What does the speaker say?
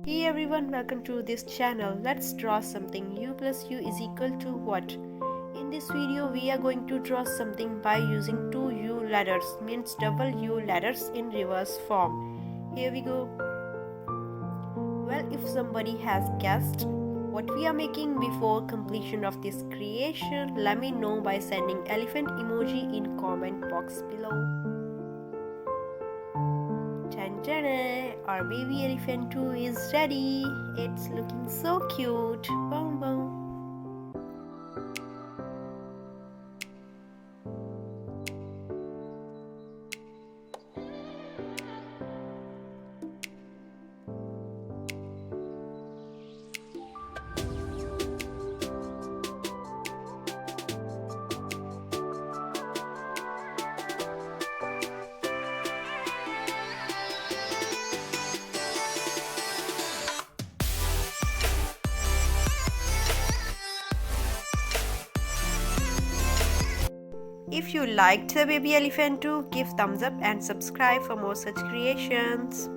Hey everyone, welcome to this channel. Let's draw something. U plus U is equal to what? In this video we are going to draw something by using two U letters, means double U letters in reverse form. Here we go. Well, if somebody has guessed what we are making before completion of this creation, let me know by sending elephant emoji in comment box below. Our baby Elephantuu is ready. It's looking so cute. Boom boom. If you liked the baby Elephantuu, give thumbs up and subscribe for more such creations.